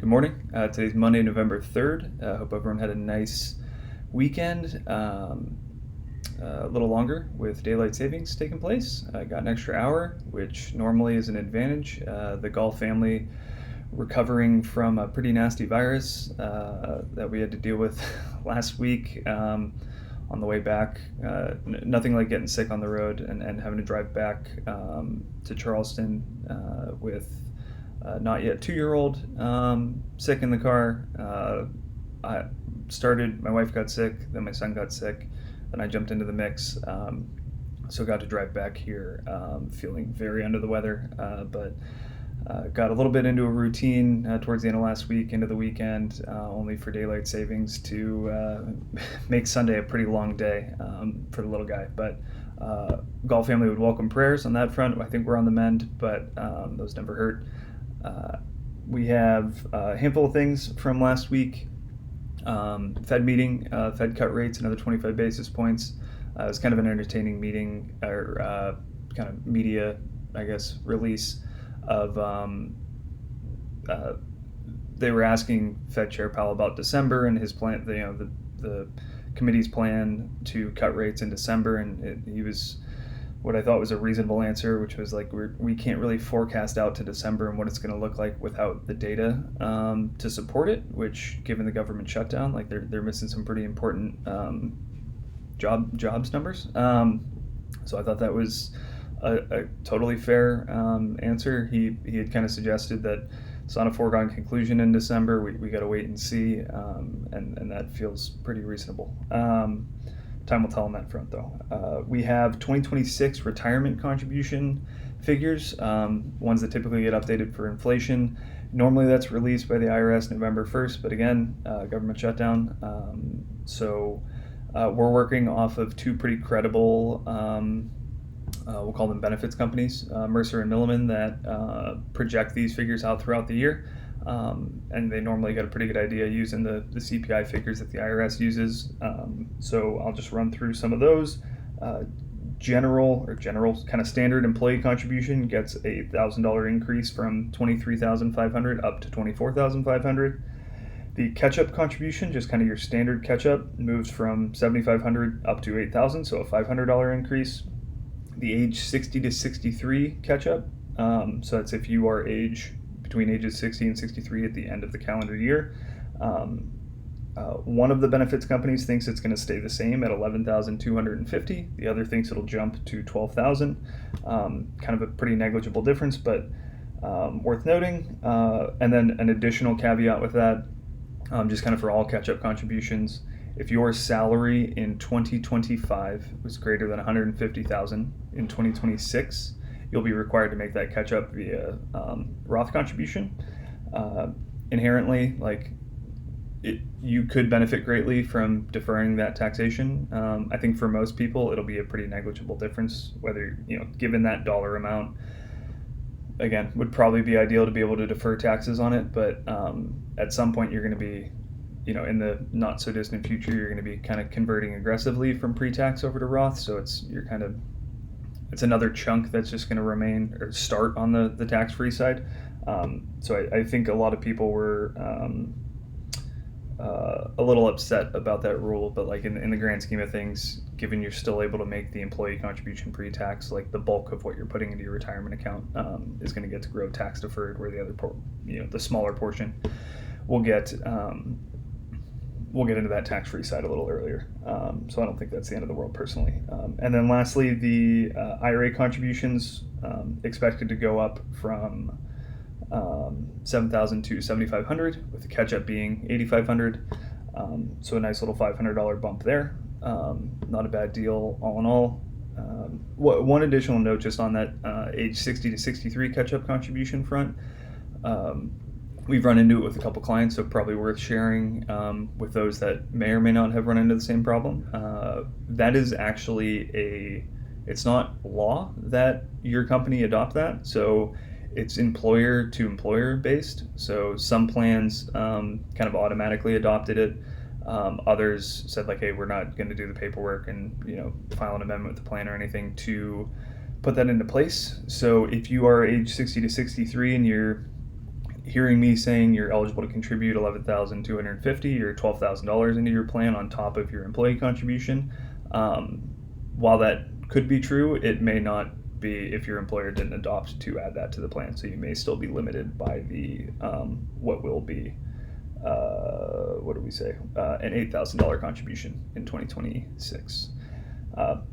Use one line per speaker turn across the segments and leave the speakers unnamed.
Good morning. Today's Monday, November 3rd. Hope everyone had a nice weekend. A little longer with daylight savings taking place. I got an extra hour, which normally is an advantage. The Gaul family recovering from a pretty nasty virus that we had to deal with last week on the way back. Nothing like getting sick on the road and having to drive back to Charleston with not yet 2-year-old sick in the car. My wife got sick, then my son got sick, then I jumped into the mix. So got to drive back here feeling very under the weather, but got a little bit into a routine towards the end of last week, into the weekend, only for daylight savings to make Sunday a pretty long day for the little guy. But Gaul family would welcome prayers on that front. I think we're on the mend, but those never hurt. We have a handful of things from last week. Fed meeting, Fed cut rates another 25 basis points. It was kind of an entertaining meeting, or kind of media, I guess, release of they were asking Fed Chair Powell about December and his plan, the committee's plan to cut rates in December, and he was what I thought was a reasonable answer, which was like we can't really forecast out to December and what it's going to look like without the data to support it. Which, given the government shutdown, like they're missing some pretty important jobs numbers. So I thought that was a totally fair answer. He had kind of suggested that it's not a foregone conclusion in December. We got to wait and see, and that feels pretty reasonable. Time will tell on that front, though. We have 2026 retirement contribution figures, ones that typically get updated for inflation. Normally that's released by the IRS November 1st, but again, government shutdown. So we're working off of two pretty credible, we'll call them benefits companies, Mercer and Milliman, that project these figures out throughout the year. And they normally get a pretty good idea using the CPI figures that the IRS uses. So I'll just run through some of those. General kind of standard employee contribution gets a $1,000 increase from $23,500 up to $24,500. The catch-up contribution, just kind of your standard catch-up, moves from $7,500 up to $8,000, so a $500 increase. The age 60 to 63 catch-up, so that's if you are between ages 60 and 63 at the end of the calendar year. One of the benefits companies thinks it's going to stay the same at $11,250. The other thinks it'll jump to $12,000. Kind of a pretty negligible difference, but worth noting. And then an additional caveat with that, just kind of for all catch-up contributions, if your salary in 2025 was greater than $150,000 in 2026, you'll be required to make that catch up via Roth contribution. Inherently, you could benefit greatly from deferring that taxation. I think for most people, it'll be a pretty negligible difference, whether, given that dollar amount, again, would probably be ideal to be able to defer taxes on it. But at some point you're going to be, in the not so distant future, you're going to be kind of converting aggressively from pre-tax over to Roth. So it's another chunk that's just going to remain or start on the tax-free side. So I think a lot of people were a little upset about that rule, but in the grand scheme of things, given you're still able to make the employee contribution pre-tax, the bulk of what you're putting into your retirement account is going to get to grow tax deferred, where the other the smaller portion will get into that tax-free side a little earlier. So I don't think that's the end of the world personally. And then lastly, the IRA contributions expected to go up from $7,000 to $7,500, with the catch-up being $8,500. So a nice little $500 bump there. Not a bad deal all in all. One additional note just on that age 60 to 63 catch-up contribution front. We've run into it with a couple clients, so probably worth sharing with those that may or may not have run into the same problem. That is actually it's not law that your company adopt that, so it's employer to employer based. So some plans kind of automatically adopted it. Others said hey, we're not going to do the paperwork and file an amendment with the plan or anything to put that into place. So if you are age 60 to 63 and you're hearing me saying you're eligible to contribute $11,250 or $12,000 into your plan on top of your employee contribution. While that could be true, it may not be if your employer didn't adopt to add that to the plan. So you may still be limited by the what will be an $8,000 contribution in 2026.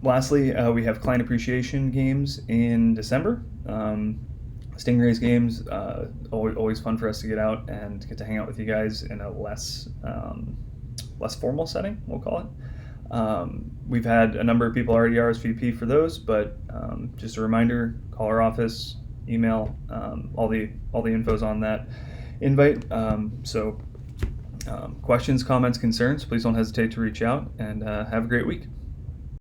Lastly, we have client appreciation games in December. Stingrays games, always fun for us to get out and get to hang out with you guys in a less formal setting, we'll call it. We've had a number of people already RSVP for those, but just a reminder, call our office, email, all the info's on that invite. Questions, comments, concerns, please don't hesitate to reach out, and have a great week.